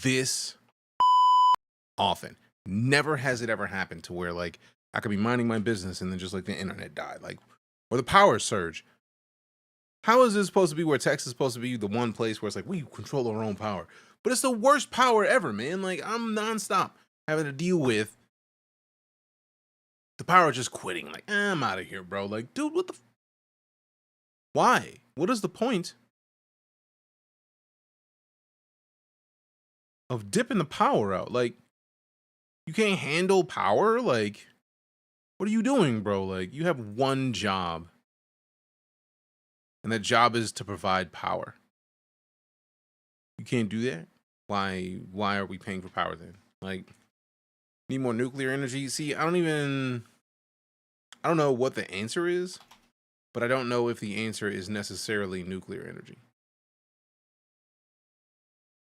this often. Never has it ever happened to where like I could be minding my business and then just like the internet died, like, or the power surge. How is this supposed to be where Texas is supposed to be the one place where it's like we control our own power? But it's the worst power ever, man. Like I'm nonstop having to deal with the power just quitting. Like, I'm out of here, bro. Like, dude, what the why? What is the point of dipping the power out? Like, you can't handle power? Like, what are you doing, bro? Like, you have one job. And that job is to provide power. You can't do that? Why are we paying for power then? Like, need more nuclear energy? See, I don't know what the answer is, but I don't know if the answer is necessarily nuclear energy.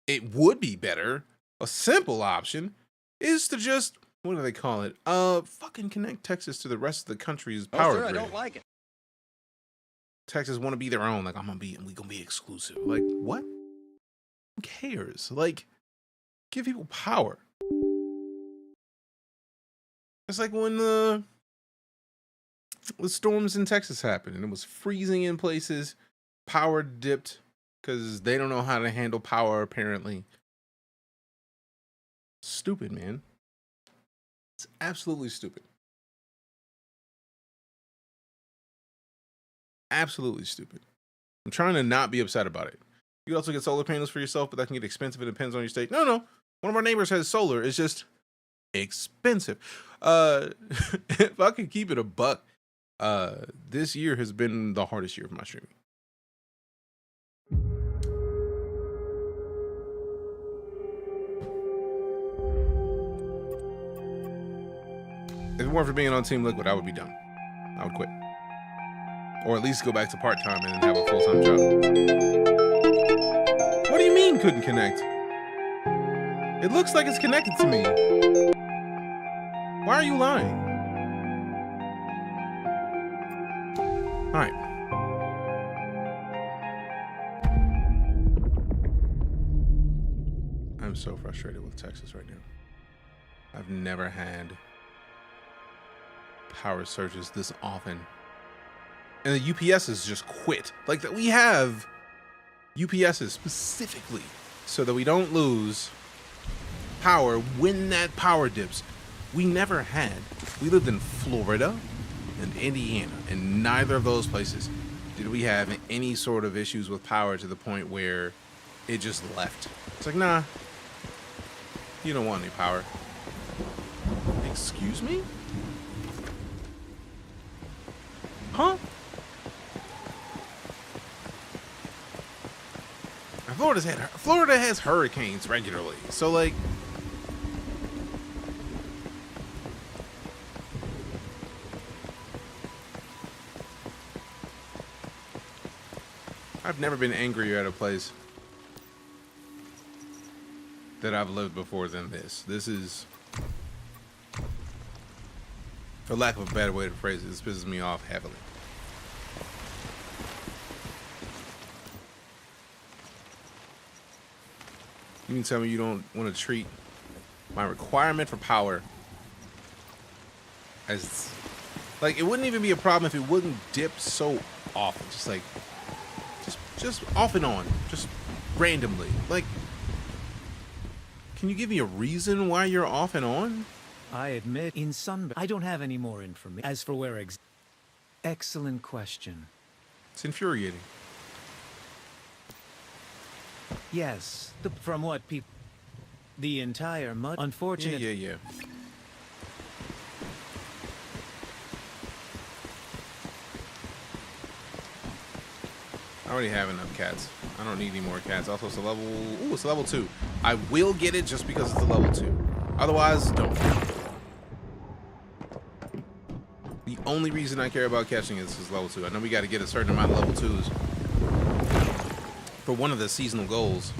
It would be better. A simple option is to just, what do they call it? Fucking connect Texas to the rest of the country's power grid. I don't like it. Texas want to be their own. Like, we gonna be exclusive. Like, what? Who cares? Like, give people power. It's like when the storms in Texas happened and it was freezing in places, power dipped because they don't know how to handle power, apparently. Stupid, man. It's absolutely stupid. Absolutely stupid. I'm trying to not be upset about it. You can also get solar panels for yourself, but that can get expensive. It depends on your state. No. One of our neighbors has solar. It's just expensive. If I could keep it a buck, this year has been the hardest year of my streaming. If it weren't for being on Team Liquid, I would be done. I would quit. Or at least go back to part-time and have a full-time job. What do you mean couldn't connect? It looks like it's connected to me. Why are you lying? All right. I'm so frustrated with Texas right now. I've never had power surges this often. And the UPSs just quit. Like that, we have UPSs specifically so that we don't lose power when that power dips. We never had. We lived in Florida and Indiana, and neither of those places did we have any sort of issues with power to the point where it just left. It's like, nah, you don't want any power. Excuse me? Huh? Florida has hurricanes regularly, so like, I've never been angrier at a place that I've lived before than this. This is, for lack of a better way to phrase it, this pisses me off heavily. You mean tell me you don't want to treat my requirement for power as, like, it wouldn't even be a problem if it wouldn't dip so often, just like, just off and on, just randomly. Like, can you give me a reason why you're off and on? I admit, in some, I don't have any more information. As for where excellent question. It's infuriating. Yes, from what people, the entire mud, unfortunate. Yeah. I already have enough cats. I don't need any more cats. Also, it's a level, ooh, it's a level 2. I will get it just because it's a level 2. Otherwise, don't. The only reason I care about catching it is level 2. I know we got to get a certain amount of level 2s for one of the seasonal goals.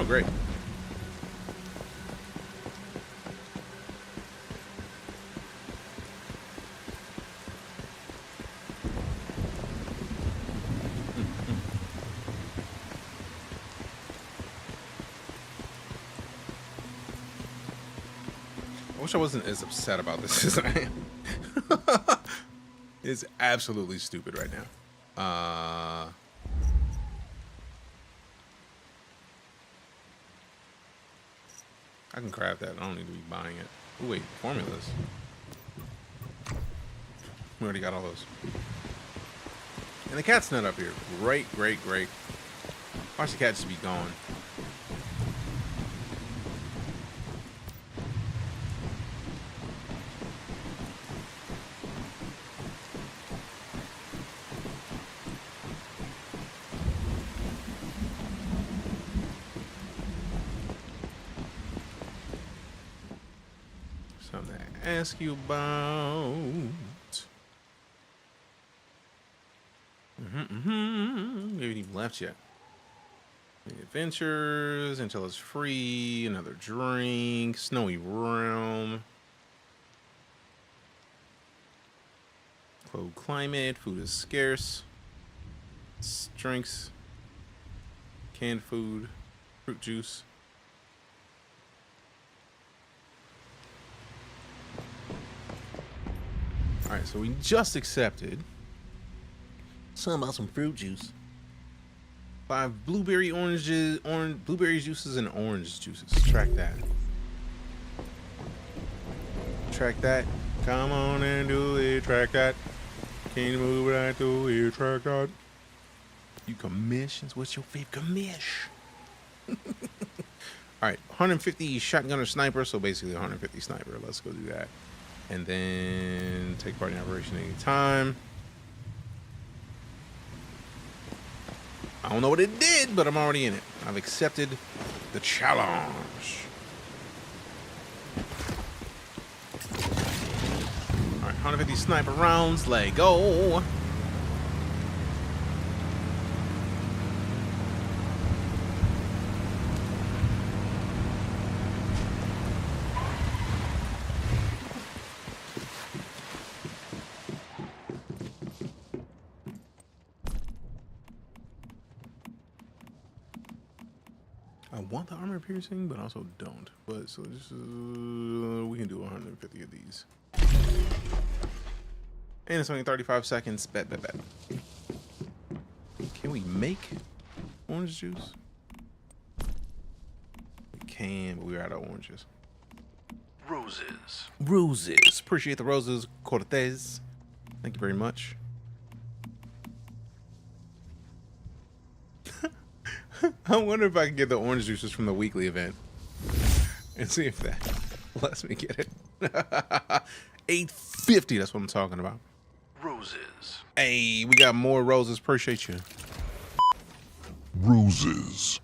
Oh, great. I wish I wasn't as upset about this as I am. It's absolutely stupid right now. I can craft that. I don't need to be buying it. Oh, wait, formulas. We already got all those. And the cat's not up here. Great, great, great. Watch the cat just be gone. Something to ask you about. We haven't even left yet. The adventures until it's free. Another drink. Snowy realm. Cold climate. Food is scarce. Drinks. Canned food. Fruit juice. Alright, so we just accepted something about some fruit juice. 5 blueberry oranges, blueberry juices and orange juices. Track that. Track that. Come on and do it. Track that. Can you move right through it? Track that. You commissions. What's your favorite commish? Alright, 150 shotgun or sniper. So basically 150 sniper. Let's go do that. And then take part in operation anytime. I don't know what it did, but I'm already in it. I've accepted the challenge. All right, 150 sniper rounds. Let go. I want the armor piercing, but also don't. But so just we can do 150 of these. And it's only 35 seconds. Bet. Can we make orange juice? We can, but we're out of oranges. Roses. Appreciate the roses, Cortez. Thank you very much. I wonder if I can get the orange juices from the weekly event and see if that lets me get it. 850, that's what I'm talking about. Roses. Hey, we got more roses. Appreciate you. Roses.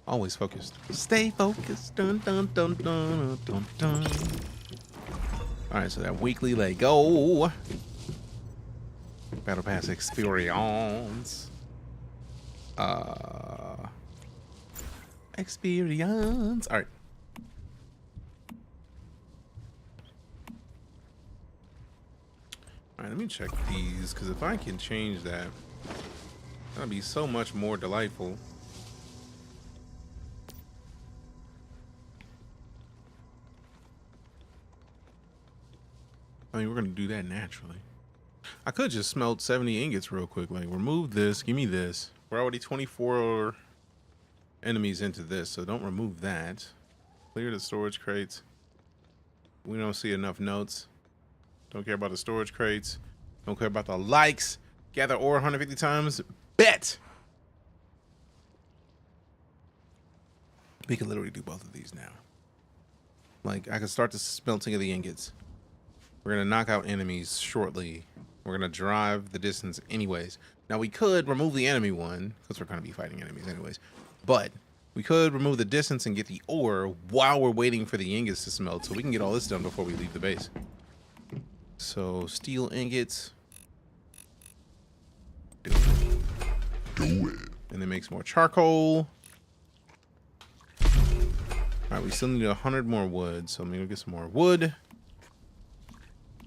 Always focused. Stay focused. Dun dun dun dun dun dun. All right, so that weekly let go. Battle Pass experience. Experience. All right. All right, let me check these, because if I can change that, that'd be so much more delightful. I mean, we're gonna do that naturally. I could just smelt 70 ingots real quick. Like, remove this, give me this. We're already 24 enemies into this, so don't remove that. Clear the storage crates. We don't see enough notes. Don't care about the storage crates. Don't care about the likes. Gather ore 150 times. Bet! We could literally do both of these now. Like, I could start the smelting of the ingots. We're gonna knock out enemies shortly. We're gonna drive the distance anyways. Now we could remove the enemy one, because we're gonna be fighting enemies anyways. But we could remove the distance and get the ore while we're waiting for the ingots to smelt, so we can get all this done before we leave the base. So steel ingots. Do it. Do it. And then make some more charcoal. All right, we still need 100 more wood, so I'm gonna get some more wood.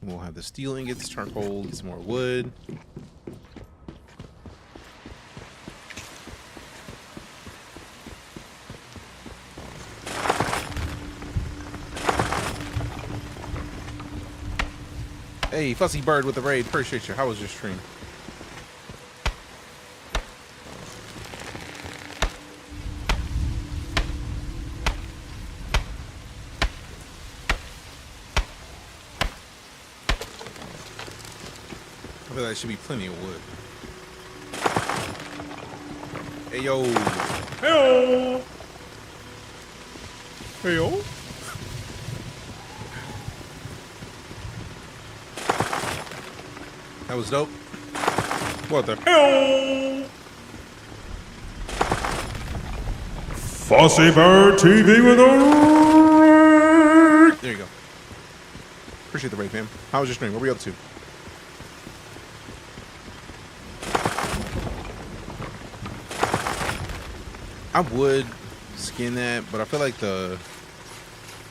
We'll have the steel ingots, charcoal, get some more wood. Hey, Fussy Bird with the raid. Appreciate you. How was your stream? I feel like there should be plenty of wood. Hey, yo. Hey-o. Hey-o. That was dope. What the hell? Fussy Bird TV with a... There you go. Appreciate the raid, fam. How was your stream? What were we up to? I would skin that, but I feel like the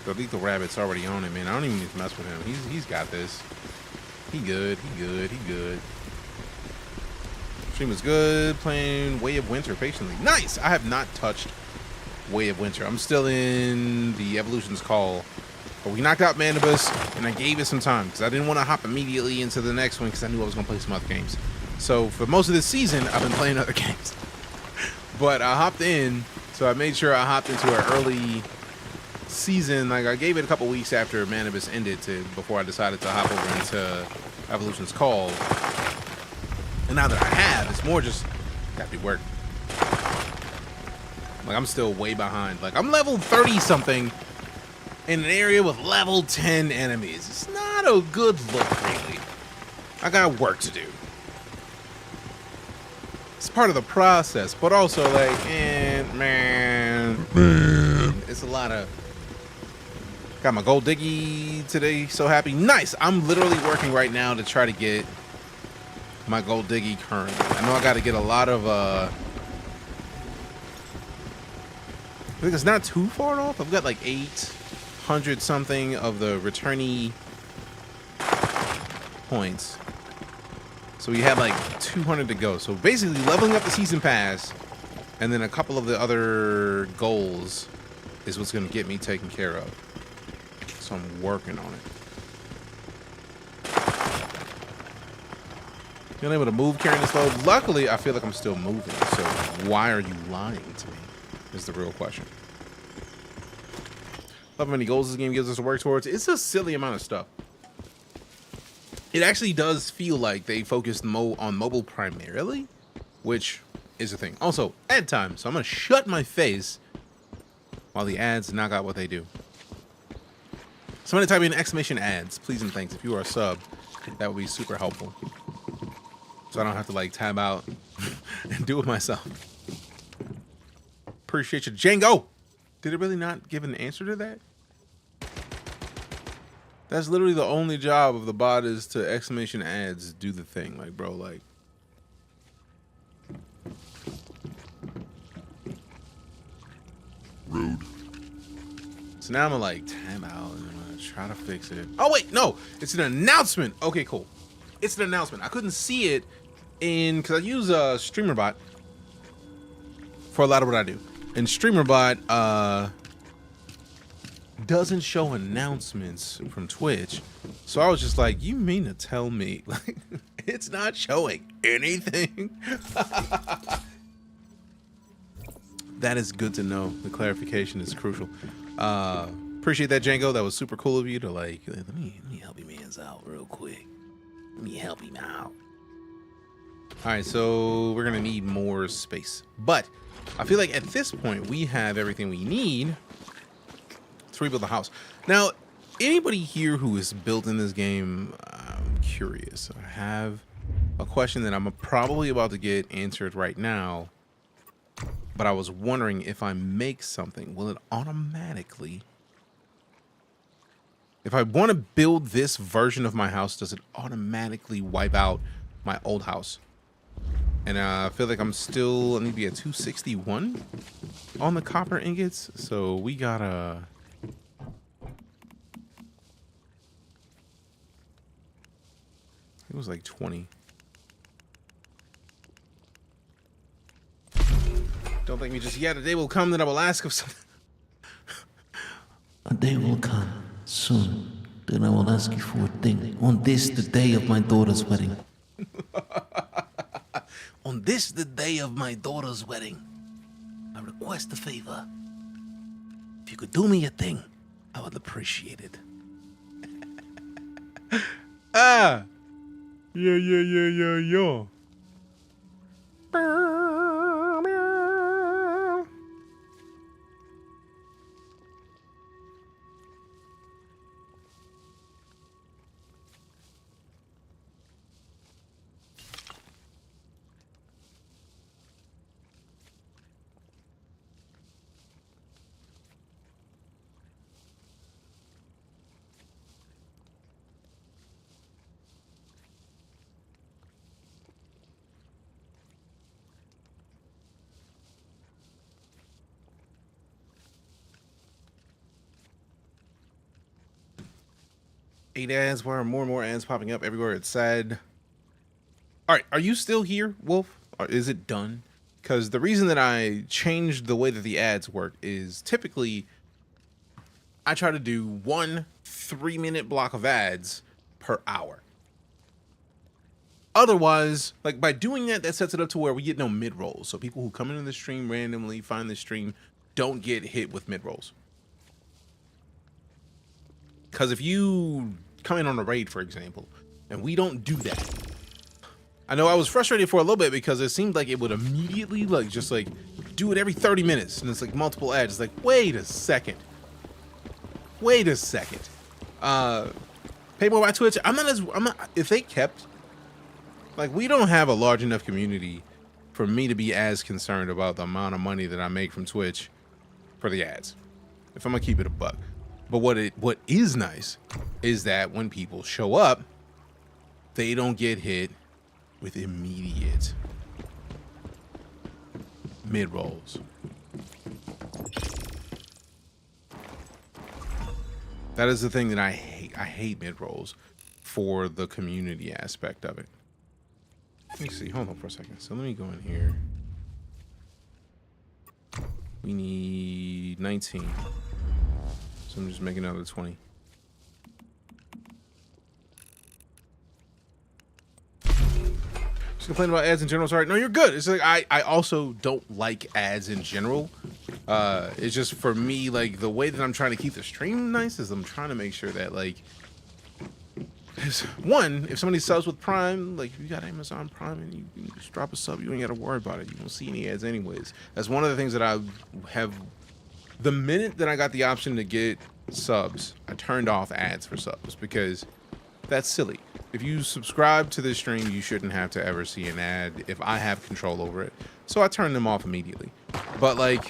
lethal rabbit's already on it, man. I don't even need to mess with him. He's got this. He good. Stream was good. Playing Way of Winter patiently. Nice. I have not touched Way of Winter. I'm still in the Evolution's Call. But we knocked out Manibus, and I gave it some time because I didn't want to hop immediately into the next one because I knew I was going to play some other games. So for most of this season, I've been playing other games. But I hopped in, so I made sure I hopped into an early season. Like, I gave it a couple weeks after Manibus ended before I decided to hop over into Evolution's Call. And now that I have, it's more just gotta do work. Like, I'm still way behind. Like, I'm level 30 something in an area with level 10 enemies. It's not a good look, really. I got work to do. It's part of the process, but also like, man, it's a lot of. Got my gold diggy today. So happy. Nice. I'm literally working right now to try to get my gold diggy currently. I know I got to get a lot of. I think it's not too far off. I've got like 800 something of the returnee points. So we have like 200 to go. So basically leveling up the season pass and then a couple of the other goals is what's going to get me taken care of. So I'm working on it. Being able to move carrying this load. Luckily, I feel like I'm still moving. So why are you lying to me is the real question. Love how many goals this game gives us to work towards. It's a silly amount of stuff. It actually does feel like they focused on mobile primarily, which is a thing. Also, ad time. So I'm going to shut my face while the ads knock out what they do. Somebody type in exclamation ads, please and thanks. If you are a sub, that would be super helpful. So I don't have to like tab out and do it myself. Appreciate you. Django! Did it really not give an answer to that? That's literally the only job of the bot is to exclamation ads do the thing. Like, bro, like. Rude. So now I'm gonna like time out and I'm gonna try to fix it. Oh wait, no, it's an announcement. Okay, cool. It's an announcement. I couldn't see it because I use a StreamerBot for a lot of what I do. And StreamerBot doesn't show announcements from Twitch. So I was just like, you mean to tell me like it's not showing anything? That is good to know. The clarification is crucial. Appreciate that, Django. That was super cool of you to like, let me help your mans out real quick. Let me help him out. All right, so we're gonna need more space. But I feel like at this point we have everything we need to rebuild the house. Now, anybody here who is built in this game, I'm curious. I have a question that I'm probably about to get answered right now. But I was wondering if I make something, will it automatically, if I want to build this version of my house, does it automatically wipe out my old house? And I feel like I need to be at 261 on the copper ingots. So we gotta. It was like 20. Don't think me just yet. A day will come that I will ask of something. A day will come soon. Then I will ask you for a thing. On this, the day of my daughter's wedding. On this, the day of my daughter's wedding, I request a favor. If you could do me a thing, I would appreciate it. Ah! Yeah. 8 ads, where are more and more ads popping up everywhere? It's sad. All right, are you still here, Wolf? Or is it done? Because the reason that I changed the way that the ads work is typically I try to do 1 3-minute block of ads per hour. Otherwise, like by doing that, that sets it up to where we get no mid-rolls. So people who come into the stream randomly, find the stream, don't get hit with mid-rolls. Because if you come in on a raid, for example, and we don't do that, I know I was frustrated for a little bit because it seemed like it would immediately just do it every 30 minutes. And it's like multiple ads. It's like, wait a second. Pay more by Twitch. I'm not, if they kept, like, we don't have a large enough community for me to be as concerned about the amount of money that I make from Twitch for the ads, if I'm gonna keep it a buck. But what is nice is that when people show up, they don't get hit with immediate mid-rolls. That is the thing that I hate. I hate mid-rolls for the community aspect of it. Let me see. Hold on for a second. So let me go in here. We need 19. So I'm just making another 20. Just complain about ads in general. Sorry. No, you're good. It's like I also don't like ads in general. It's just for me, like the way that I'm trying to keep the stream nice is I'm trying to make sure that like, one, if somebody subs with Prime, like if you got Amazon Prime and you just drop a sub, you ain't got to worry about it. You won't see any ads anyways. That's one of the things that I have. The minute that I got the option to get subs, I turned off ads for subs because that's silly. If you subscribe to this stream, you shouldn't have to ever see an ad if I have control over it. So I turned them off immediately. But like,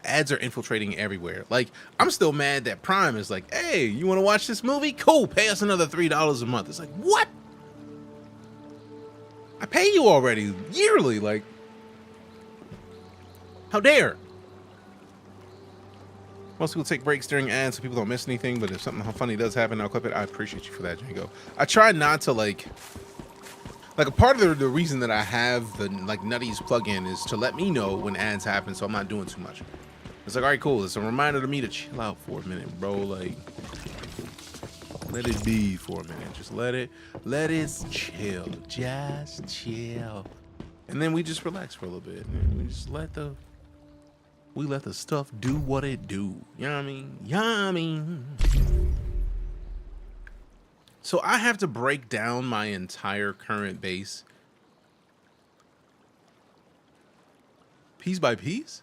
ads are infiltrating everywhere. Like, I'm still mad that Prime is like, hey, you want to watch this movie? Cool, pay us another $3 a month. It's like, what? I pay you already yearly. Like, how dare? Most people take breaks during ads so people don't miss anything, but if something funny does happen, I'll clip it. I appreciate you for that, Django. I try not to like a part of the reason that I have the like Nutties plugin is to let me know when ads happen, so I'm not doing too much. It's like, all right, cool. It's a reminder to me to chill out for a minute, bro. Like, let it be for a minute. Just let it chill. Just chill. And then we just relax for a little bit. And we just let the stuff do what it do. You know what I mean? You know what I mean? So I have to break down my entire current base piece by piece?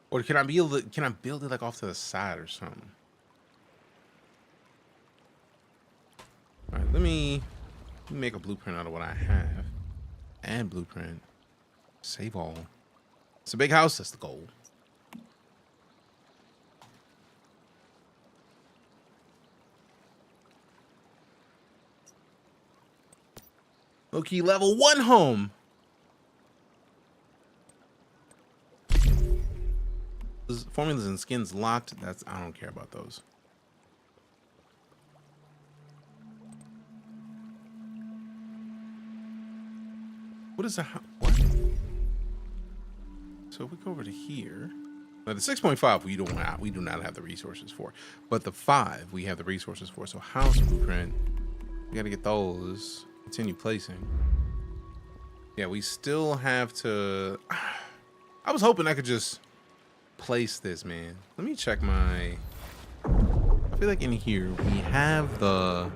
Or can I build it like off to the side or something? All right, let me make a blueprint out of what I have. And blueprint. Save all. It's a big house, that's the goal. Low-key level 1 home. Formulas and skins locked. I don't care about those. What is a what? So if we go over to here, now the 6.5 we do not have the resources for, but the 5 we have the resources for. So house blueprint, we got to get those. Continue placing. Yeah, we still have to. I was hoping I could just place this, man. Let me check my. I feel like in here we have the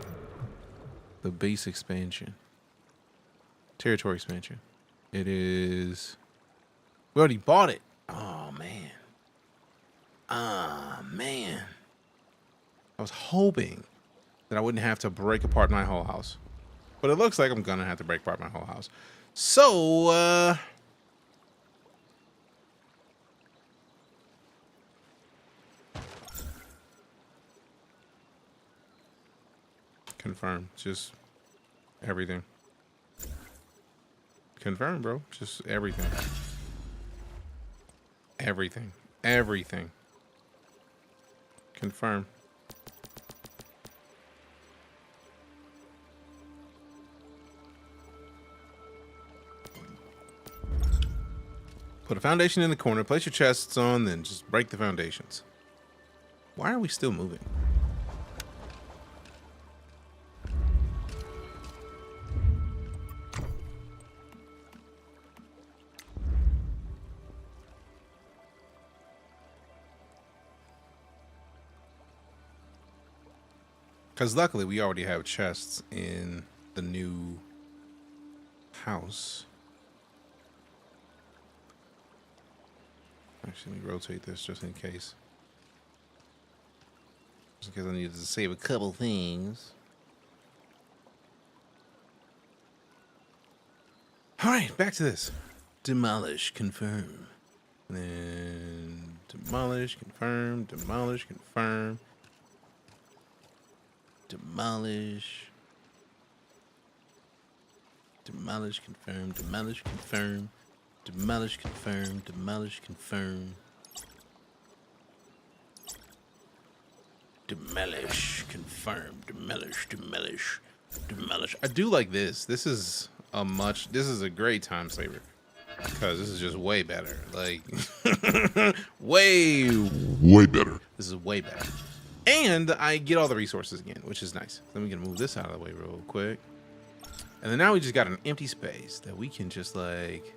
base expansion. Territory expansion. It is. We already bought it. Oh man. Ah man. I was hoping that I wouldn't have to break apart my whole house, but it looks like I'm gonna have to break apart my whole house. So confirm. Just everything. Confirm, bro. Just everything. Everything. Everything. Confirm. Put a foundation in the corner, place your chests on, then just break the foundations. Why are we still moving? Because luckily we already have chests in the new house. Actually, let me rotate this just in case. Just in case I needed to save a couple things. All right, back to this. Demolish, confirm. And then demolish, confirm, demolish, confirm. Demolish. Demolish, confirm, demolish, confirm. Demolish, confirm, demolish, confirm. Demolish, confirm, demolish, demolish, demolish. I do like this. This is a great time saver. Because this is just way better. Like, way better. This is way better. And I get all the resources again, which is nice. Then we can move this out of the way real quick. And then now we just got an empty space that we can just like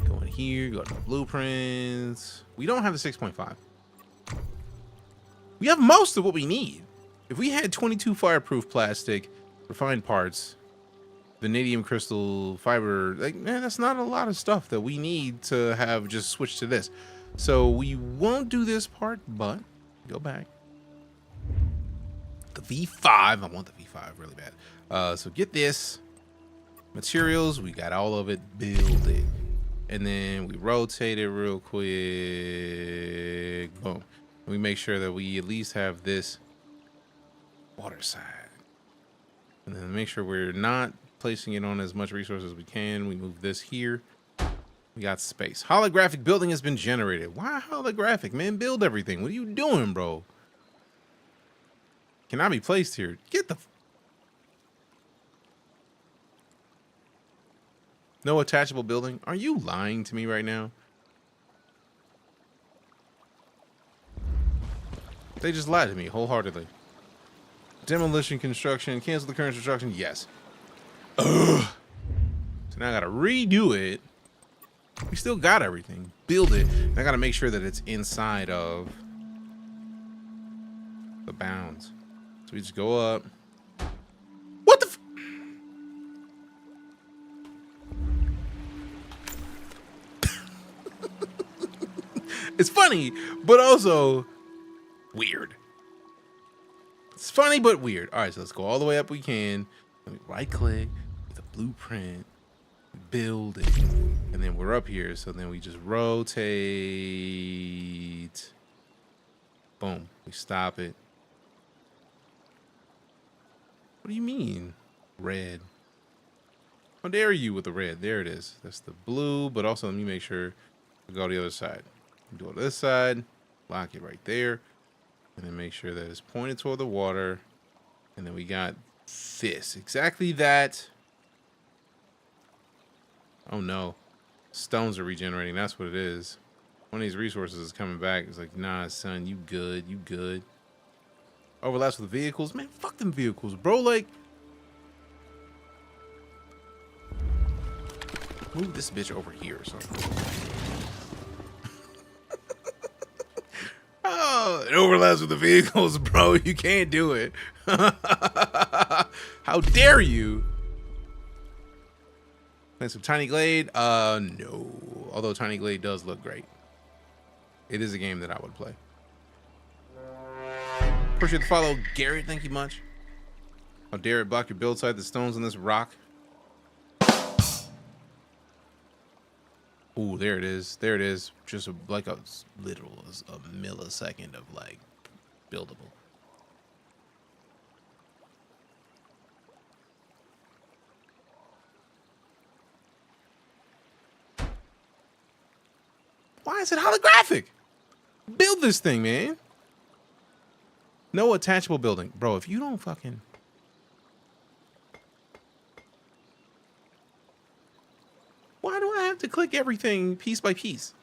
go in here, go to the blueprints. We don't have the 6.5. We have most of what we need. If we had 22 fireproof plastic, refined parts, vanadium crystal fiber, like, man, that's not a lot of stuff that we need to have just switched to this. So we won't do this part, but go back. The V5, I want the V5 really bad. So get this. Materials, we got all of it, build it. And then we rotate it real quick. Boom. We make sure that we at least have this water side. And then make sure we're not placing it on as much resources as we can. We move this here. We got space. Holographic building has been generated. Why holographic, man? Build everything. What are you doing, bro? Cannot be placed here. Get the... No attachable building? Are you lying to me right now? They just lied to me wholeheartedly. Demolition construction. Cancel the current construction. Yes. Ugh. So now I gotta redo it. We still got everything. Build it. And I gotta make sure that it's inside of the bounds. So we just go up. What the f... It's funny, but also weird. It's funny, but weird. All right, so let's go all the way up we can. Let me right click with a blueprint, build it, and then we're up here. So then we just rotate. Boom, we stop it. What do you mean, red? How dare you with the red? There it is. That's the blue, but also let me make sure to go to the other side. Do it this side, lock it right there, and then make sure that it's pointed toward the water. And then we got this. Exactly that. Oh no. Stones are regenerating. That's what it is. One of these resources is coming back. It's like, nah, son, you good. You good. Overlaps with vehicles. Man, fuck them vehicles, bro. Like, move this bitch over here or something. Oh, it overlaps with the vehicles, bro. You can't do it. How dare you? Playing some Tiny Glade? No. Although Tiny Glade does look great. It is a game that I would play. Appreciate the follow, Garrett. Thank you much. How dare it block your build site? The stones on this rock. Ooh, there it is. There it is. Just like a literal a millisecond of like buildable. Why is it holographic? Build this thing, man. No attachable building. Bro, if you don't fucking... Why do I have to click everything piece by piece?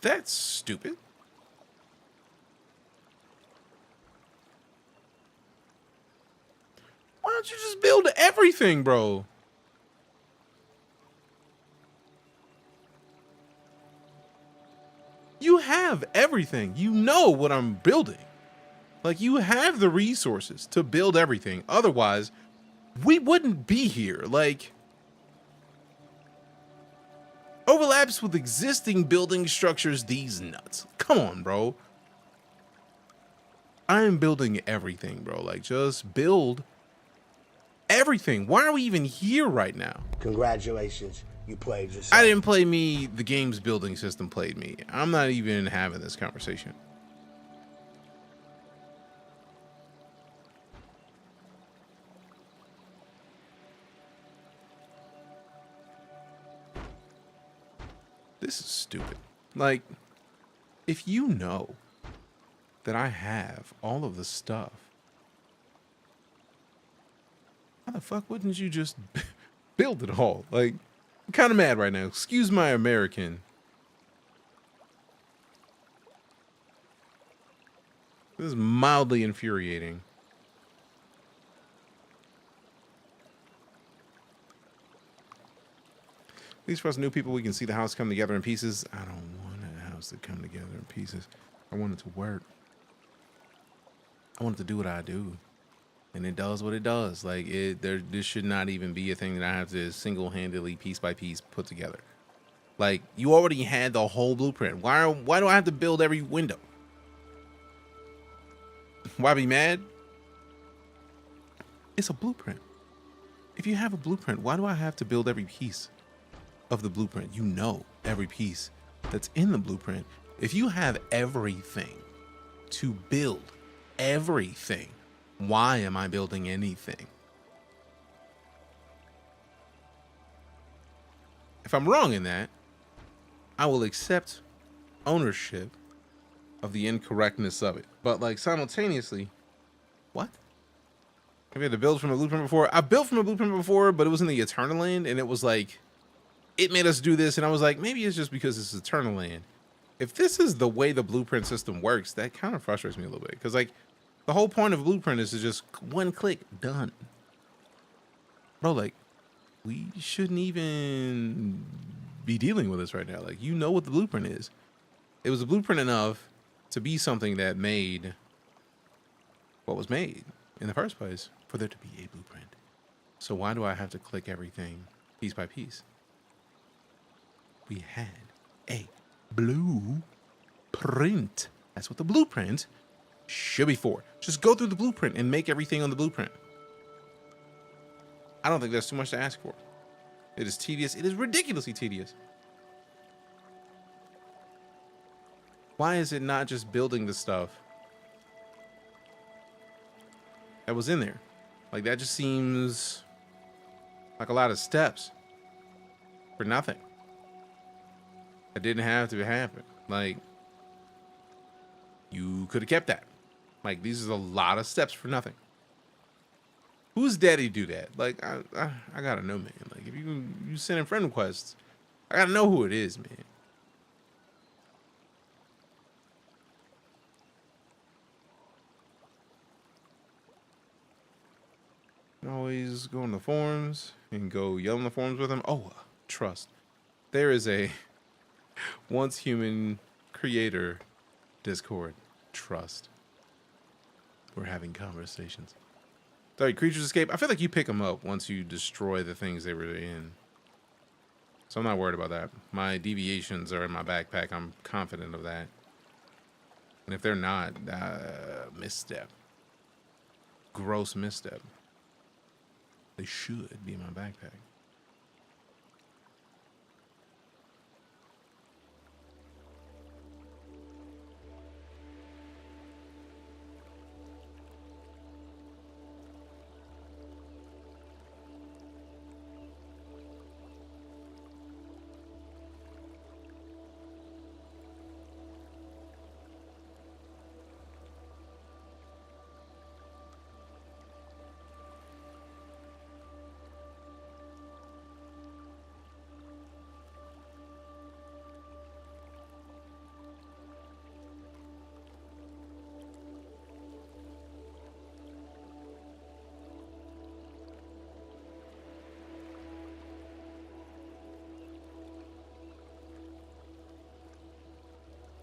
That's stupid. Why don't you just build everything, bro? You have everything. You know what I'm building. Like, you have the resources to build everything. Otherwise, we wouldn't be here. Like, overlaps with existing building structures, these nuts. Come on, bro. I am building everything, bro. Like, just build everything. Why are we even here right now? Congratulations. You played yourself. I didn't play me. The game's building system played me. I'm not even having this conversation. This is stupid. Like, if you know that I have all of the stuff, how the fuck wouldn't you just build it all? Like, I'm kind of mad right now. Excuse my American. This is mildly infuriating. At least for us new people, we can see the house come together in pieces. I don't want a house to come together in pieces. I want it to work. I want it to do what I do. And it does what it does. Like, this should not even be a thing that I have to single-handedly, piece by piece, put together. Like, you already had the whole blueprint. Why do I have to build every window? Why be mad? It's a blueprint. If you have a blueprint, why do I have to build every piece of the blueprint? You know every piece that's in the blueprint. If you have everything to build everything, why am I building anything? If I'm wrong in that, I will accept ownership of the incorrectness of it. But like simultaneously, what? Have you had to build from a blueprint before? I built from a blueprint before, but it was in the Eternal Land, and it was like, it made us do this, and I was like, maybe it's just because it's Eternal Land. If this is the way the blueprint system works, that kind of frustrates me a little bit. Because like, the whole point of blueprint is to just one click, done. Bro, like, we shouldn't even be dealing with this right now. Like, you know what the blueprint is. It was a blueprint enough to be something that made what was made in the first place, for there to be a blueprint. So why do I have to click everything piece by piece? We had a blueprint. That's what the blueprint should be for. Just go through the blueprint and make everything on the blueprint. I don't think that's too much to ask for. It is tedious. It is ridiculously tedious. Why is it not just building the stuff that was in there. Like, that just seems like a lot of steps for nothing. It didn't have to happen. Like, you could have kept that. Like, these are a lot of steps for nothing. Whose daddy do that? Like, I gotta know, man. Like, if you send in friend requests, I gotta know who it is, man. Always go in the forums and go yell in the forums with them. Oh, trust. There is a OnceHuman creator Discord. Trust. We're having conversations. Sorry, creatures escape. I feel like you pick them up once you destroy the things they were in. So I'm not worried about that. My deviations are in my backpack. I'm confident of that. And if they're not, misstep. Gross misstep. They should be in my backpack.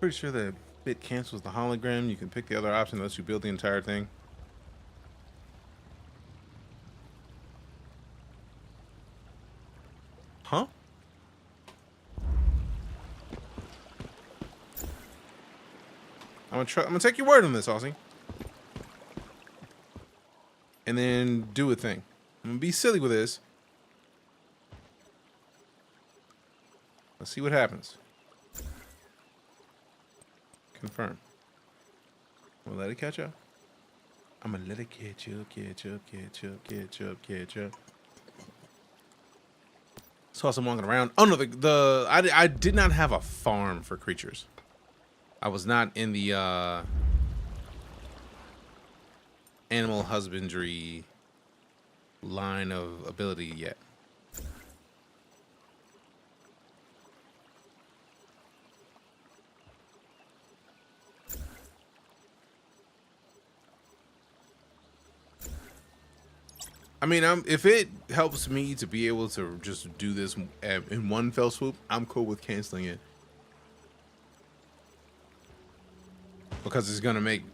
Pretty sure that bit cancels the hologram. You can pick the other option unless you build the entire thing. Huh? I'm gonna take your word on this, Aussie. And then do a thing. I'm gonna be silly with this. Let's see what happens. Confirm. I'm gonna let it catch up. I'm gonna let it catch up. Saw someone walking around. Oh no, I did not have a farm for creatures. I was not in the animal husbandry line of ability yet. I mean, if it helps me to be able to just do this in one fell swoop, I'm cool with canceling it. Because it's gonna make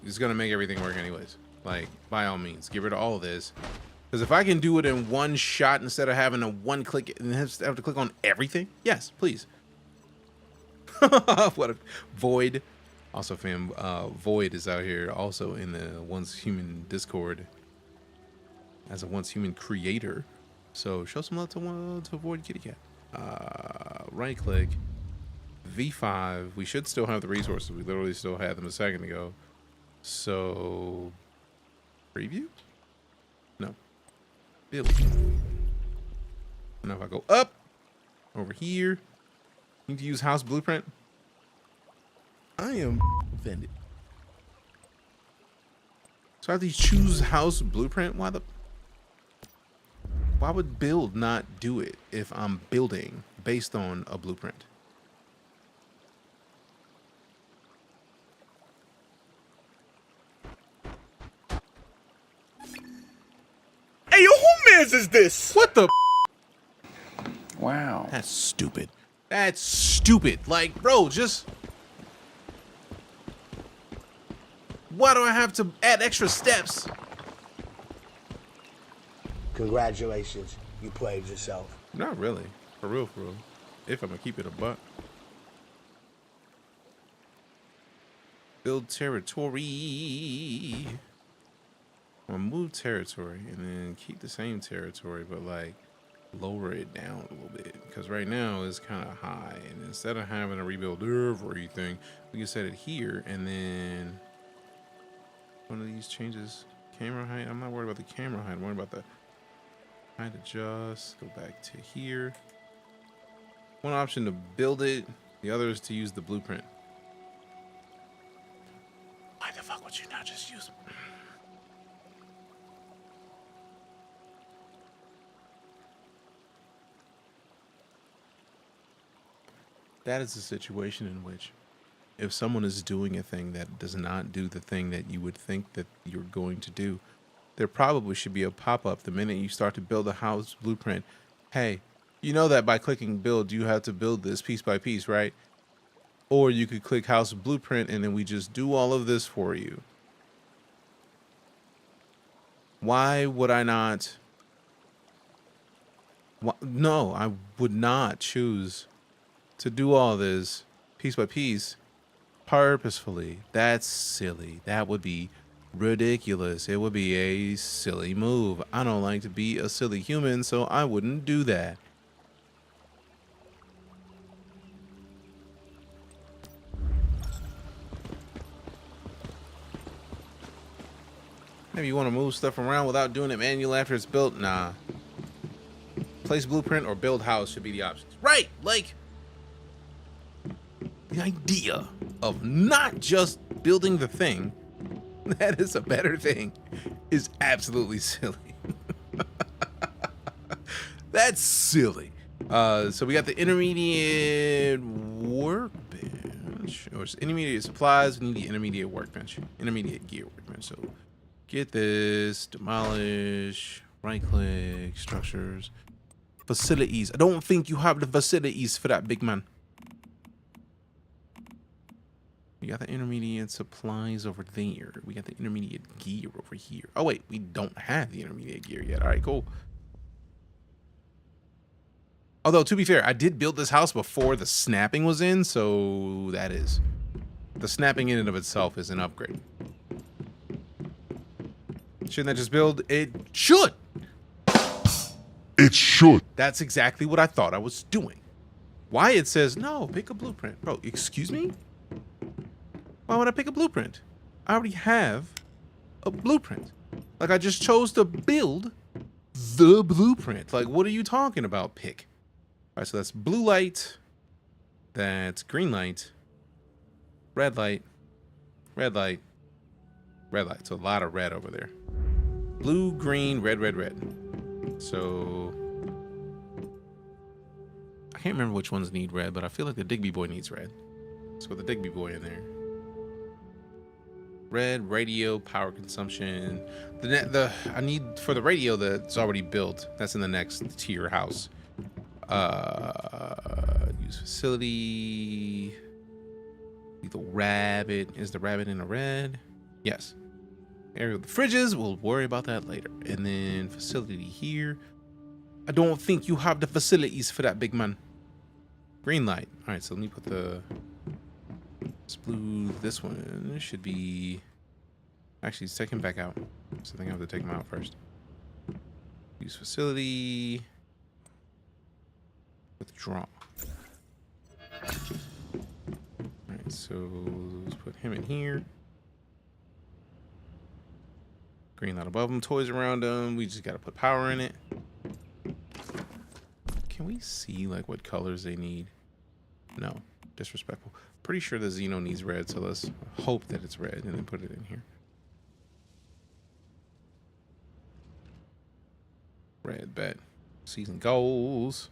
everything work anyways. Like, by all means, get rid of all of this. Because if I can do it in one shot instead of having a one click and have to click on everything, yes, please. What a Void. Also, fam, Void is out here also in the OnceHuman Discord as a OnceHuman creator. So show some love to Void Kitty Cat. Right click. V5. We should still have the resources. We literally still had them a second ago. So preview? No. Build. Now if I go up over here, need to use house blueprint. I am offended. So I have to choose house blueprint. Why would build not do it if I'm building based on a blueprint? Hey, yo, who mans is this? What the? Wow. That's stupid. That's stupid. Like, bro, just... Why do I have to add extra steps? Congratulations, you played yourself. Not really. For real, for real. If I'm gonna keep it a buck. Build territory. I'm gonna move territory and then keep the same territory, but like lower it down a little bit. Because right now it's kind of high. And instead of having to rebuild everything, we can set it here and then one of these changes Camera height. I'm not worried about the camera height. I'm worried about the height adjust. Go back to here. One option to build it. The other is to use the blueprint. Why the fuck would you not just use them? That is a situation in which if someone is doing a thing that does not do the thing that you would think that you're going to do, there probably should be a pop-up the minute you start to build a house blueprint. Hey, you know that by clicking build, you have to build this piece by piece, right? Or you could click house blueprint and then we just do all of this for you. Why would I not? No, I would not choose to do all this piece by piece purposefully. That's silly. That would be ridiculous. It would be a silly move. I don't like to be a silly human, so I wouldn't do that. Maybe you want to move stuff around without doing it manual after it's built? Nah. Place blueprint or build house should be the options. Right, like the idea of not just building the thing that is a better thing is absolutely silly. That's silly. So we got the intermediate workbench, or intermediate supplies. We need the intermediate workbench, intermediate gear workbench. So get this, demolish, right click, structures, facilities. I don't think you have the facilities for that, big man. We got the intermediate supplies over there. We got the intermediate gear over here. Oh, wait, we don't have the intermediate gear yet. All right, cool. Although, to be fair, I did build this house before the snapping was in, so that is. The snapping in and of itself is an upgrade. Shouldn't that just build? It should. It should. That's exactly what I thought I was doing. Why it says, no, pick a blueprint. Bro, excuse me? Why would I pick a blueprint? I already have a blueprint. Like, I just chose to build the blueprint. Like, what are you talking about, pick? All right, so that's blue light. That's green light. Red light. Red light. Red light. So a lot of red over there. Blue, green, red, red, red. So I can't remember which ones need red, but I feel like the Digby boy needs red. Let's put the Digby boy in there. Red, radio, power consumption. I need for the radio that's already built. That's in the next tier house. Use facility. Lethal rabbit. Is the rabbit in a red? Yes. Area with the fridges. We'll worry about that later. And then facility here. I don't think you have the facilities for that, big man. Green light. All right, so let me put the blue. This one should be. Actually, let's take him back out. So I think I have to take him out first. Use facility. Withdraw. Alright, so let's put him in here. Green light above him, toys around him. We just gotta put power in it. Can we see like what colors they need? No, disrespectful. Pretty sure the Xeno needs red, so let's hope that it's red and then put it in here. Red, bet. Season goals.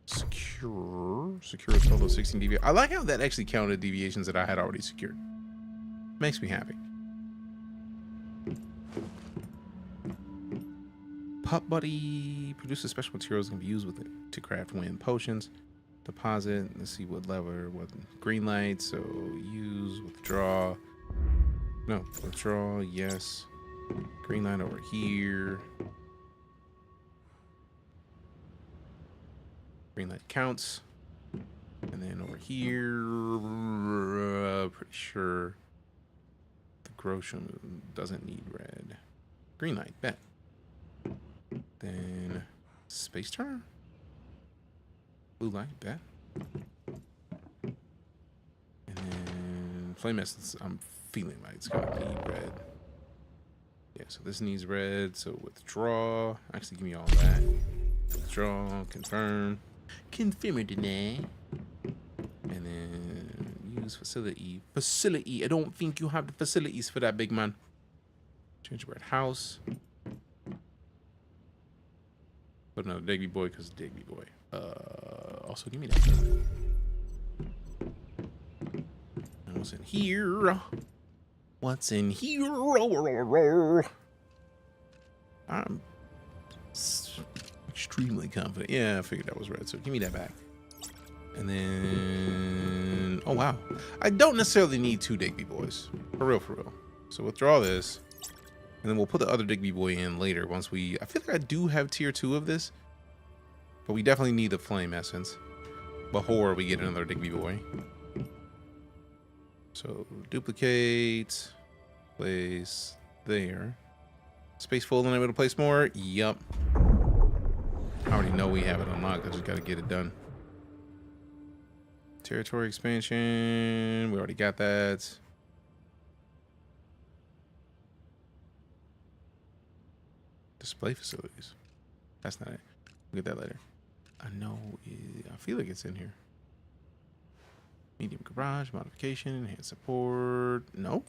Secure a total of 16 deviations. I like how that actually counted deviations that I had already secured. Makes me happy. Pup Buddy produces special materials can be used with it to craft wind potions. Deposit. Let's see what lever. What green light. So use, withdraw. No, withdraw. Yes. Green light over here. Green light counts. And then over here, pretty sure the Grosham doesn't need red. Green light, bet. Then space turner. Blue light, bet. And then flame essence, I'm feeling like it's gonna be red. Yeah, so this needs red, so withdraw. Actually, give me all that. Withdraw, confirm. Confirm it, deny. And then use facility. Facility. I don't think you have the facilities for that, big man. Gingerbread house. Put another Digby boy because Digby boy. Also give me that. And what's in here? What's in here? I'm extremely confident. Yeah, I figured that was red. So give me that back. And then, oh wow, I don't necessarily need 2 Digby boys. For real, for real. So withdraw this. And then we'll put the other Digby boy in later once we... I feel like I do have tier 2 of this. But we definitely need the flame essence. Before we get another Digby boy. So duplicate. Place there. Space full and able to place more? Yup. I already know we have it unlocked. I just got to get it done. Territory expansion. We already got that. Display facilities. That's not it. We'll get that later. I know. I feel like it's in here. Medium garage modification. Enhanced support. Nope.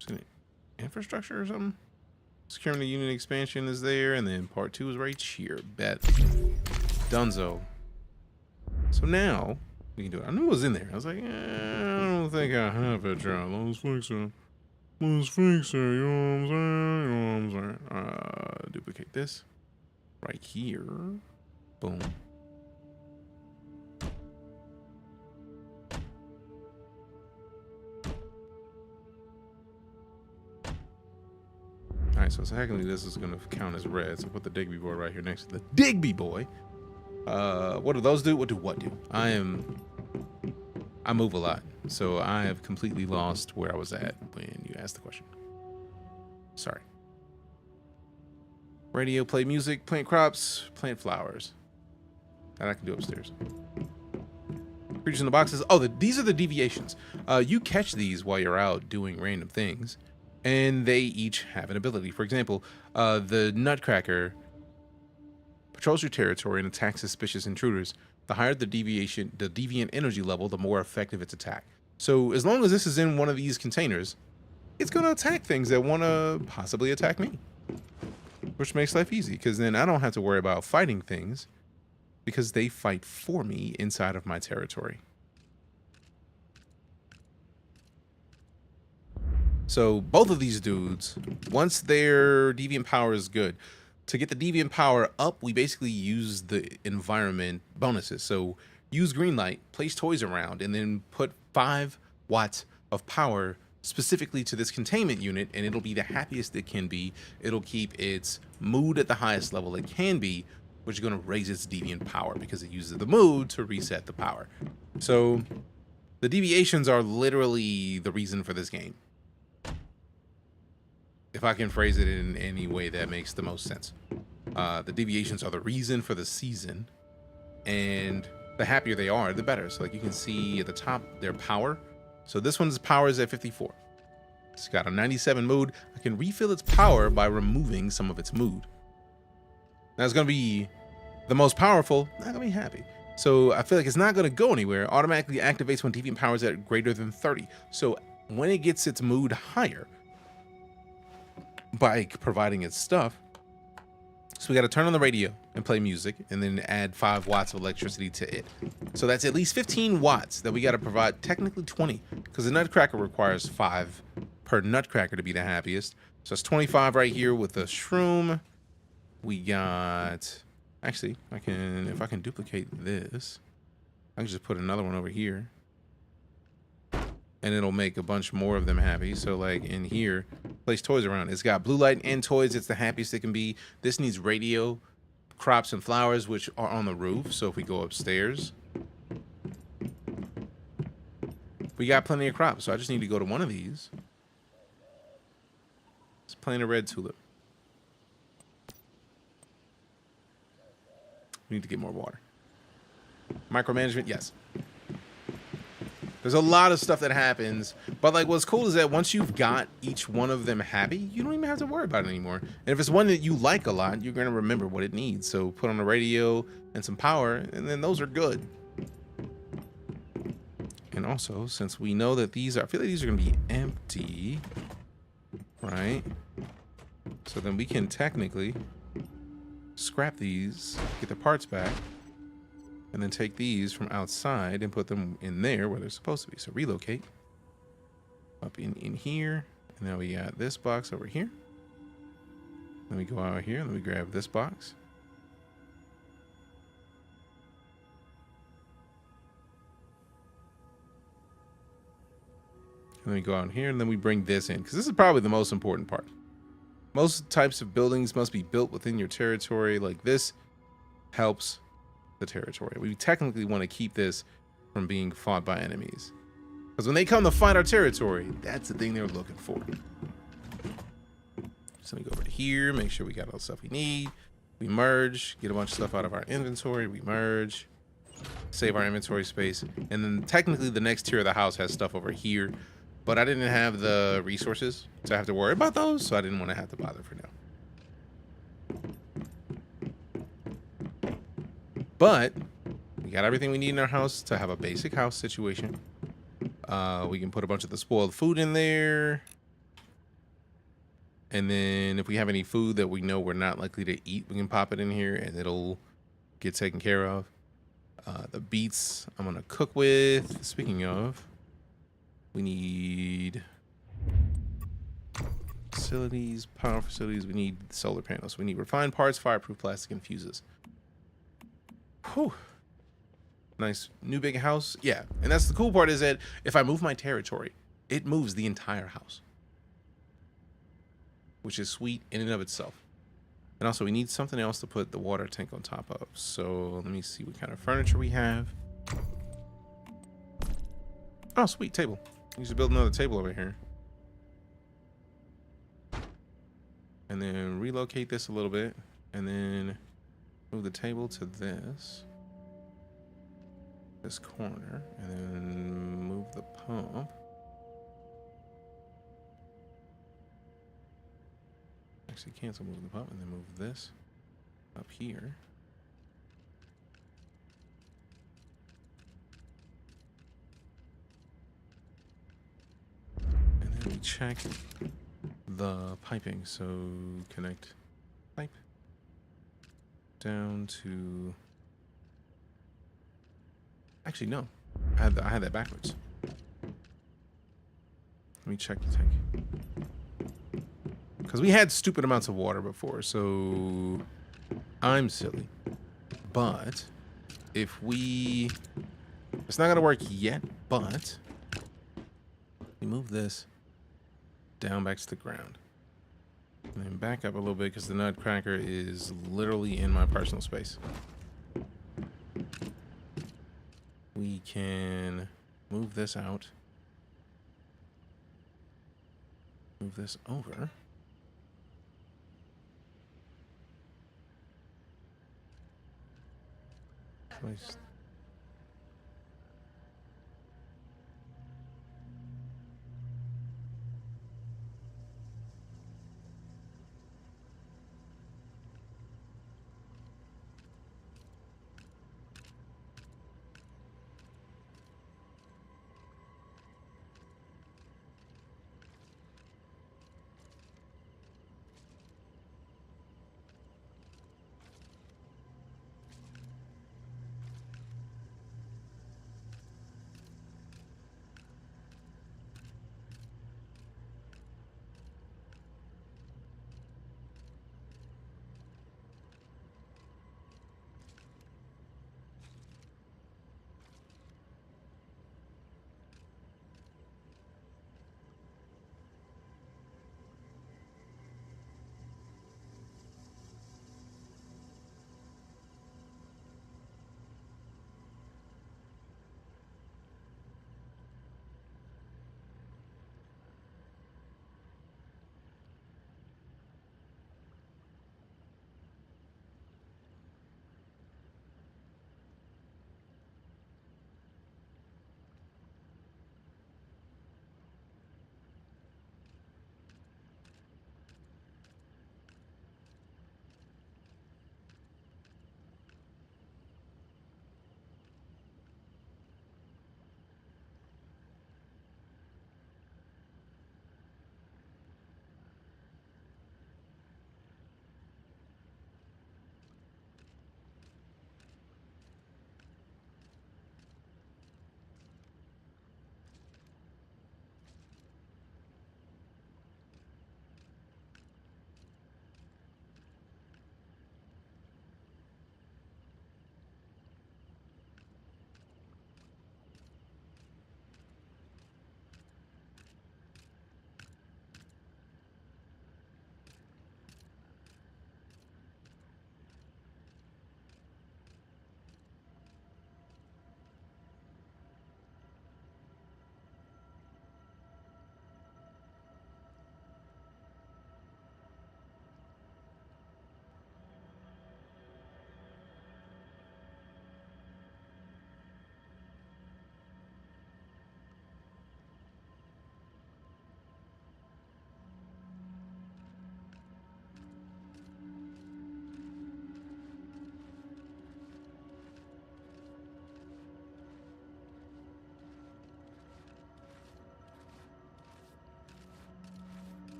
Is it infrastructure or something? Securing the unit expansion is there, and then part 2 is right here. Bet. Dunzo. So now we can do it. I knew it was in there. I was like, I don't think I have it, John. Let's fix it. Let's fix it. You know what I'm saying? You know what I'm saying? Duplicate this right here. Boom. All right, so secondly, this is going to count as red. So put the Digby boy right here next to the Digby boy. What do those do? What do what do? I move a lot, so I have completely lost where I was at when you asked the question. Sorry. Radio, play music, plant crops, plant flowers. That I can do upstairs. Creatures in the boxes. Oh, these are the deviations. You catch these while you're out doing random things, and they each have an ability. For example, the Nutcracker patrols your territory and attacks suspicious intruders. The higher the deviant energy level, the more effective its attack. So as long as this is in one of these containers, it's going to attack things that want to possibly attack me. Which makes life easy, because then I don't have to worry about fighting things, because they fight for me inside of my territory. So both of these dudes, once their deviant power is good, to get the deviant power up, we basically use the environment bonuses. So use green light, place toys around, and then put 5 watts of power specifically to this containment unit, and it'll be the happiest it can be. It'll keep its mood at the highest level it can be, which is going to raise its deviant power because it uses the mood to reset the power. So the deviations are literally the reason for this game, if I can phrase it in any way that makes the most sense. The deviations are the reason for the season, and the happier they are, the better. So like you can see at the top, their power. So this one's power is at 54. It's got a 97 mood. I can refill its power by removing some of its mood. Now it's gonna be the most powerful, not gonna be happy. So I feel like it's not gonna go anywhere. Automatically activates when deviant power is at greater than 30. So when it gets its mood higher, by providing its stuff. So we got to turn on the radio and play music, and then add 5 watts of electricity to it. So that's at least 15 watts that we got to provide, technically 20, because the Nutcracker requires 5 per Nutcracker to be the happiest. So that's 25 right here with the shroom. We got, actually, if I can duplicate this, I can just put another one over here, and it'll make a bunch more of them happy. So like in here, place toys around. It's got blue light and toys. It's the happiest it can be. This needs radio, crops, and flowers, which are on the roof. So if we go upstairs, we got plenty of crops. So I just need to go to one of these. Let's plant a red tulip. We need to get more water. Micromanagement, yes. There's a lot of stuff that happens, but like what's cool is that once you've got each one of them happy, you don't even have to worry about it anymore. And if it's one that you like a lot, you're gonna remember what it needs. So put on the radio and some power, and then those are good. And also, since we know that these are, I feel like these are gonna be empty, right? So then we can technically scrap these, get the parts back, and then take these from outside and put them in there where they're supposed to be. So relocate up in here, and now we got this box over here. Then we go out here, and then we grab this box. And then we go out here, and then we bring this in, because this is probably the most important part. Most types of buildings must be built within your territory. Like this helps the territory. We technically want to keep this from being fought by enemies, because when they come to fight our territory, that's the thing they're looking for. So we go over to here, make sure we got all the stuff we need. We merge, get a bunch of stuff out of our inventory. We merge, save our inventory space, and then technically the next tier of the house has stuff over here, but I didn't have the resources to have to worry about those, so I didn't want to have to bother for now. But we got everything we need in our house to have a basic house situation. We can put a bunch of the spoiled food in there. And then if we have any food that we know we're not likely to eat, we can pop it in here and it'll get taken care of. The beets I'm going to cook with. Speaking of, we need facilities, power facilities. We need solar panels. We need refined parts, fireproof plastic, and fuses. Whew. Nice new big house. Yeah, and that's the cool part, is that if I move my territory, it moves the entire house, which is sweet in and of itself. And also we need something else to put the water tank on top of. So let me see what kind of furniture we have. Oh, sweet, table. We should build another table over here. And then relocate this a little bit, and then move the table to this corner, and then move the pump. Actually, cancel move the pump, and then move this up here. And then we check the piping. So connect pipe down to. Actually, no. I had that backwards. Let me check the tank. Because we had stupid amounts of water before, so I'm silly. But if we... It's not going to work yet, but we move this down back to the ground. And then back up a little bit, because the nutcracker is literally in my personal space. We can move this out. Move this over. Place.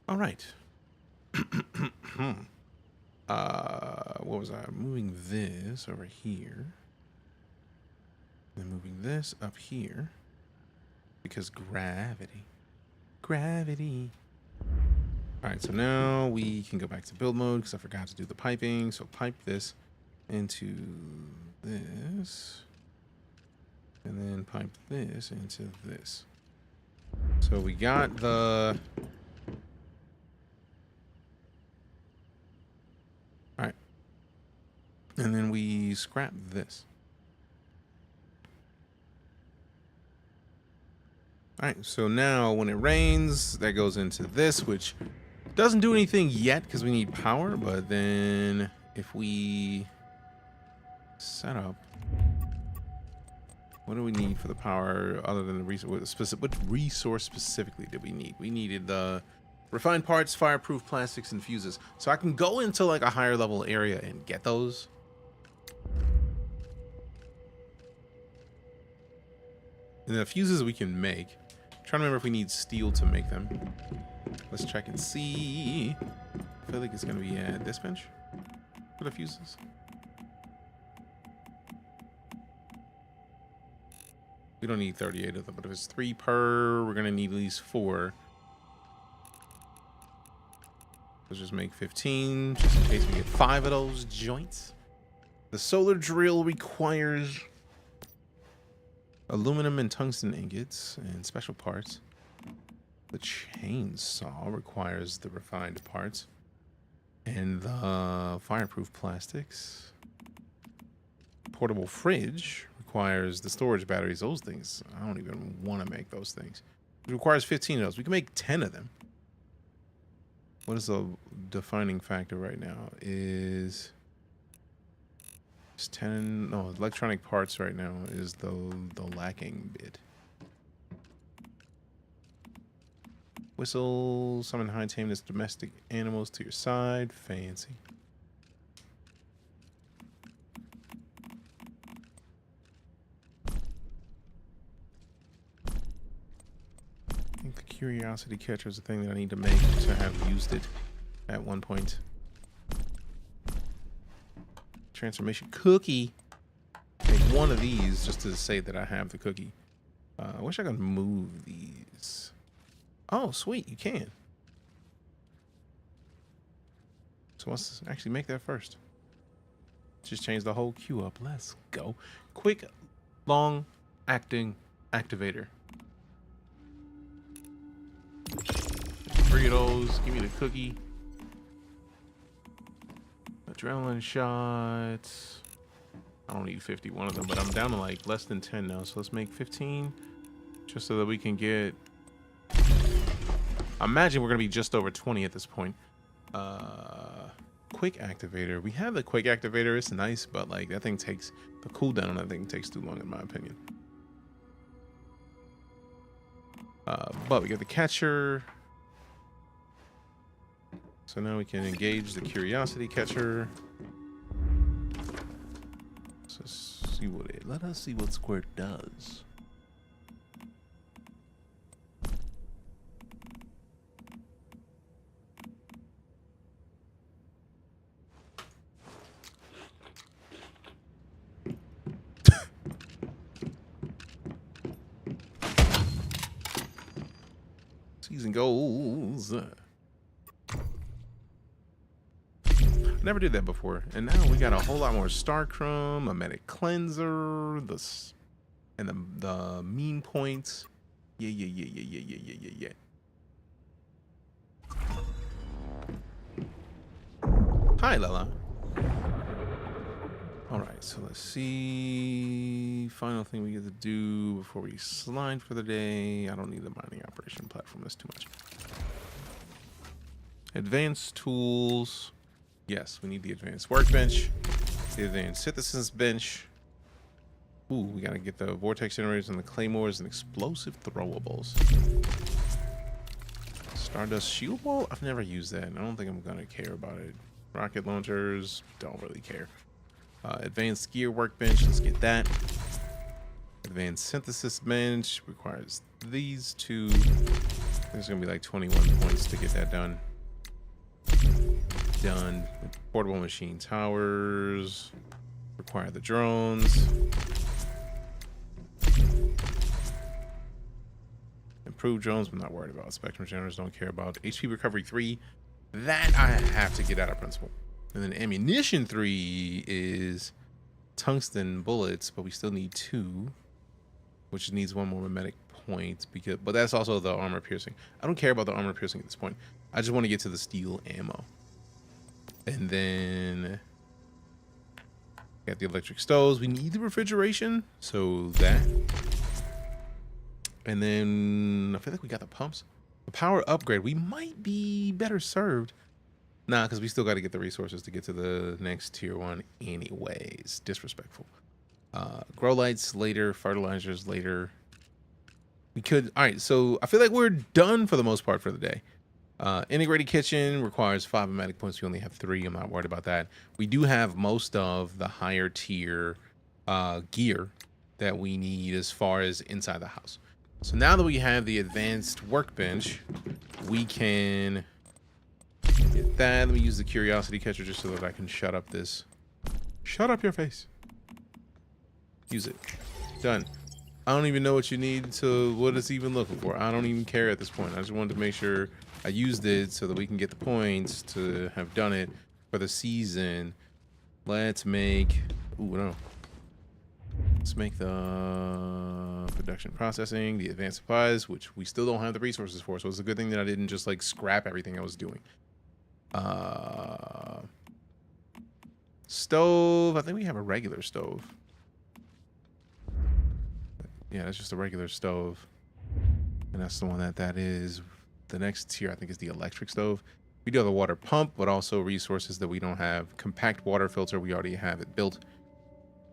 All right. What was I? Moving this over here. Then moving this up here. Because gravity. Gravity. All right, so now we can go back to build mode because I forgot to do the piping. So pipe this into this. And then pipe this into this. So we got the... All right. And then we scrap this. All right, so now when it rains, that goes into this, which doesn't do anything yet because we need power. But then if we set up, what do we need for the power other than the resource? What resource specifically did we need? We needed the refined parts, fireproof plastics, and fuses. So I can go into like a higher level area and get those. And the fuses we can make. I'm trying to remember if we need steel to make them. Let's check and see. I feel like it's gonna be at this bench for the fuses. We don't need 38 of them, but if it's 3 per, we're gonna need at least 4. Let's just make 15, just in case we get 5 of those joints. The solar drill requires aluminum and tungsten ingots and special parts. The chainsaw requires the refined parts. And the fireproof plastics. Portable fridge requires the storage batteries. Those things, I don't even want to make those things. It requires 15 of those. We can make 10 of them. What is the defining factor right now? Is 10? No, electronic parts right now is the lacking bit. Whistle, summon high tameness domestic animals to your side. Fancy. I think the curiosity catcher is a thing that I need to make to have used it at one point. Transformation cookie. Make one of these just to say that I have the cookie. I wish I could move these. Oh, sweet, you can. So let's actually make that first. Just change the whole queue up. Let's go. Quick, long acting activator. 3 of those. Give me the cookie. Adrenaline shots. I don't need 51 of them, but I'm down to like less than 10 now. So let's make 15 just so that we can get... I imagine we're going to be just over 20 at this point. Quick activator. We have the quick activator. It's nice, but like that thing takes... The cooldown on that thing takes too long in my opinion. But we got the catcher. So now we can engage the curiosity catcher. So see what it... Let us see what Squirt does. Season goals. Never did that before, and now we got a whole lot more star crumb, a medic cleanser, and the mean points. Yeah. Hi, Lala. All right, so let's see. Final thing we get to do before we slide for the day. I don't need the mining operation platform. That's too much. Advanced tools. Yes, we need the advanced workbench, the advanced synthesis bench. Ooh, we gotta get the vortex generators and the claymores and explosive throwables. Stardust shield wall? I've never used that. I don't think I'm gonna care about it. Rocket launchers, don't really care. Advanced gear workbench, let's get that. Advanced synthesis bench requires these two. There's gonna be like 21 points to get that done. Portable machine towers. Require the drones. Improved drones, I'm not worried about. Spectrum generators, don't care about. HP recovery 3, that I have to get out of principle. And then ammunition 3 is tungsten bullets, but we still need 2, which needs 1 more mimetic point. But that's also the armor piercing. I don't care about the armor piercing at this point. I just want to get to the steel ammo. And then got the electric stoves. We need the refrigeration, so that. And then I feel like we got the pumps. The power upgrade, we might be better served. Nah, because we still got to get the resources to get to the next tier 1 anyways. Disrespectful. Grow lights later, fertilizers later. We could, all right, so I feel like we're done for the most part for the day. Integrated kitchen requires 5 mimetic points. We only have 3. I'm not worried about that. We do have most of the higher tier gear that we need as far as inside the house. So now that we have the advanced workbench, we can get that. Let me use the curiosity catcher just so that I can shut up this. Shut up your face. Use it. Done. I don't even know what you need to, what it's even looking for. I don't even care at this point. I just wanted to make sure I used it so that we can get the points to have done it for the season. Let's make, ooh, no. Let's make the production processing, the advanced supplies, which we still don't have the resources for. So it's a good thing that I didn't just like scrap everything I was doing. Stove. I think we have a regular stove. Yeah, that's just a regular stove. And that's the one that is. The next tier, I think, is the electric stove. We do have a water pump, but also resources that we don't have. Compact water filter, we already have it built.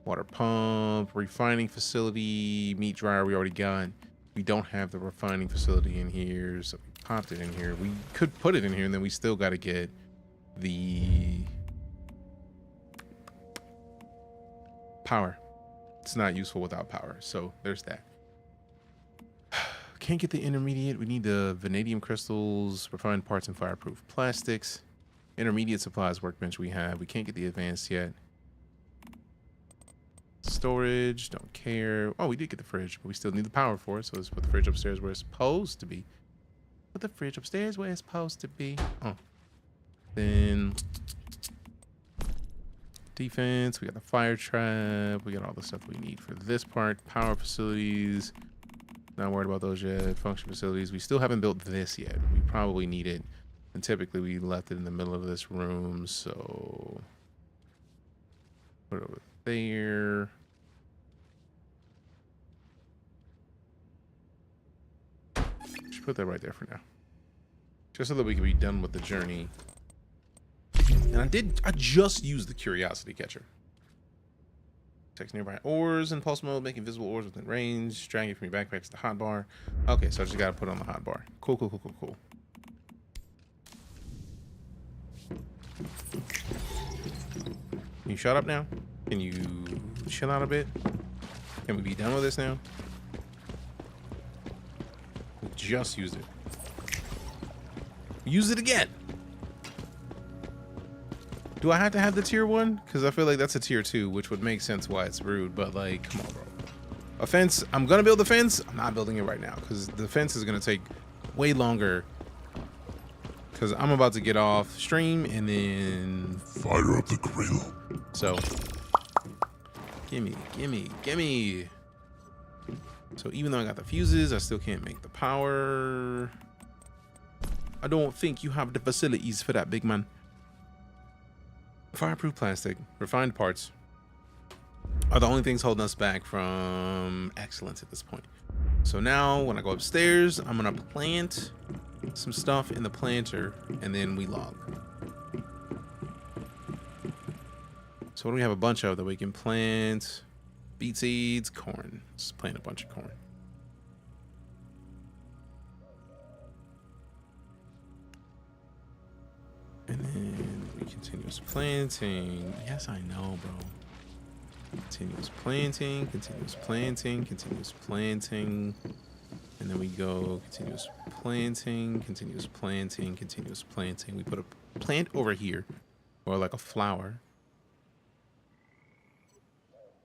Water pump, refining facility, meat dryer, we already got. We don't have the refining facility in here, so we popped it in here. We could put it in here, and then we still got to get the power. It's not useful without power, so there's that. Can't get the intermediate. We need the vanadium crystals, refined parts, and fireproof plastics. Intermediate supplies workbench we have. We can't get the advanced yet. Storage, don't care. Oh, we did get the fridge, but we still need the power for it. So let's put the fridge upstairs where it's supposed to be. Put the fridge upstairs where it's supposed to be. Oh. Then defense, we got the fire trap. We got all the stuff we need for this part. Power facilities. Not worried about those yet. Function facilities. We still haven't built this yet. We probably need it. And typically we left it in the middle of this room. So put it over there. Should put that right there for now. Just so that we can be done with the journey. And I just used the curiosity catcher. Text nearby ores in pulse mode, making visible ores within range. Dragging it from your backpack to the hotbar. Okay, so I just gotta put on the hotbar. Cool, cool, cool, cool, cool. Can you shut up now? Can you chill out a bit? Can we be done with this now? We just used it. Use it again. Do I have to have the tier 1? Because I feel like that's a tier 2, which would make sense why it's rude, but like, come on, bro. A fence, I'm gonna build the fence. I'm not building it right now because the fence is gonna take way longer because I'm about to get off stream and then Fire up the grill. So gimme. So even though I got the fuses, I still can't make the power. I don't think you have the facilities for that, big man. Fireproof plastic, refined parts are the only things holding us back from excellence at this point. So now when I go upstairs, I'm gonna plant some stuff in the planter and then we log. So what do we have a bunch of that we can plant? Beet seeds, corn. Let's plant a bunch of corn. And then we continuous planting. Yes, I know, bro. Continuous planting, continuous planting, continuous planting. And then we go continuous planting, continuous planting, continuous planting. We put a plant over here, or like a flower.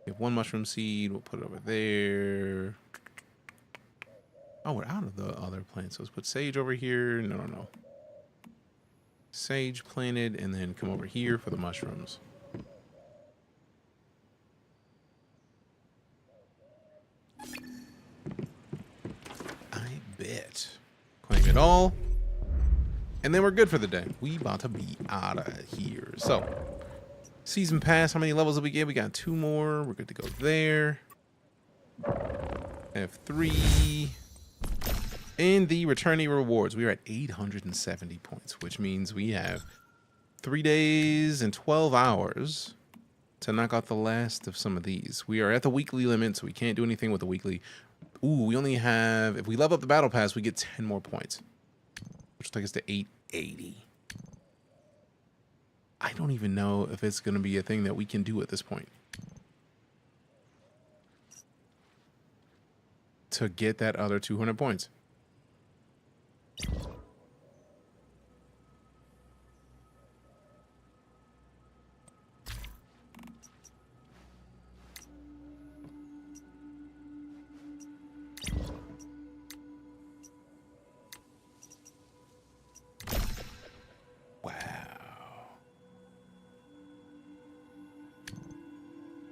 We have one mushroom seed. We'll put it over there. Oh, we're out of the other plants. So let's put sage over here. No. Sage planted, and then come over here for the mushrooms. I bet. Claim it all. And then we're good for the day. We about to be out of here. So, season pass. How many levels did we get? We got 2 more. We're good to go there. F3. And the returnee rewards. We are at 870 points, which means we have 3 days and 12 hours to knock out the last of some of these. We are at the weekly limit, so we can't do anything with the weekly. Ooh, we only have, if we level up the battle pass, we get 10 more points, which will take us to 880. I don't even know if it's going to be a thing that we can do at this point to get that other 200 points.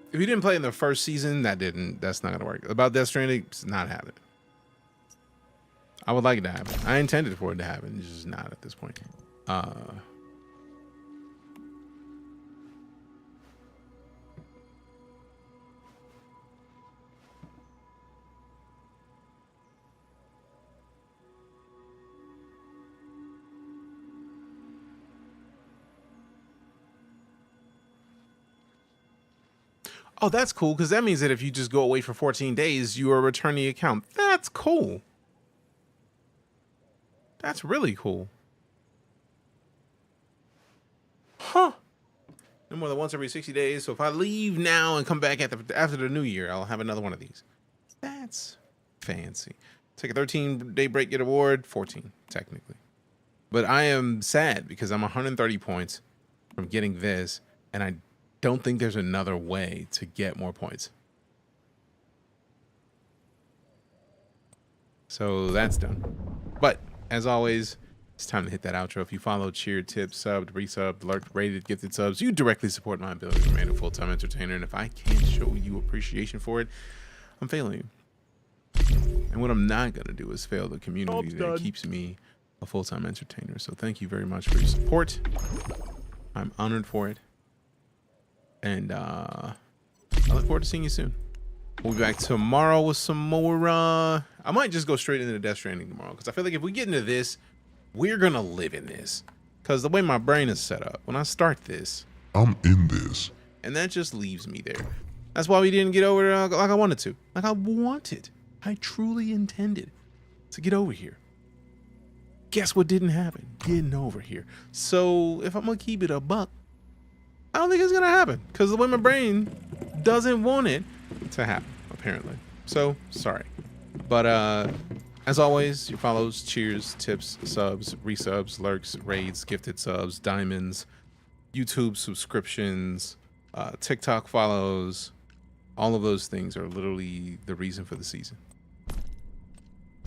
If you didn't play in the first season, that's not gonna work. About Death Stranding, it's not happening. I would like it to happen. I intended for it to happen. It's just not at this point. Oh, that's cool, because that means that if you just go away for 14 days, you are returning the account. That's cool. That's really cool. Huh. No more than once every 60 days. So if I leave now and come back after the new year, I'll have another one of these. That's fancy. Take a 13-day break, get award. 14, technically. But I am sad because I'm 130 points from getting this, and I don't think there's another way to get more points. So that's done. But as always, it's time to hit that outro. If you follow, cheered, tipped, subbed, resubbed, lurked, rated, gifted subs, you directly support my ability to remain a full-time entertainer. And if I can't show you appreciation for it, I'm failing you. And what I'm not going to do is fail the community that keeps me a full-time entertainer. So thank you very much for your support. I'm honored for it. And I look forward to seeing you soon. We'll be back tomorrow with some more. I might just go straight into the Death Stranding tomorrow, because I feel like if we get into this, we're going to live in this. Because the way my brain is set up, when I start this, I'm in this. And that just leaves me there. That's why we didn't get over like I wanted to. Like I wanted. I truly intended to get over here. Guess what didn't happen? Getting over here. So if I'm going to keep it a buck, I don't think it's going to happen. Because the way my brain doesn't want it to happen, apparently. So, sorry. But as always, your follows, cheers, tips, subs, resubs, lurks, raids, gifted subs, diamonds, YouTube subscriptions, TikTok follows, all of those things are literally the reason for the season.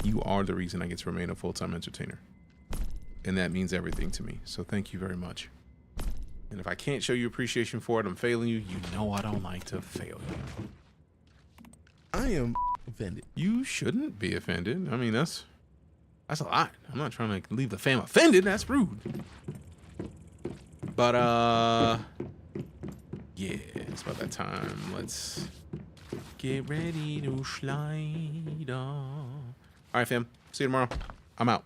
You are the reason I get to remain a full-time entertainer. And that means everything to me. So thank you very much. And if I can't show you appreciation for it, I'm failing you. You know I don't like to fail you. I am offended. You shouldn't be offended. I mean, that's a lot. I'm not trying to leave the fam offended. That's rude. But yeah, it's about that time. Let's get ready to slide on. All right, fam. See you tomorrow. I'm out.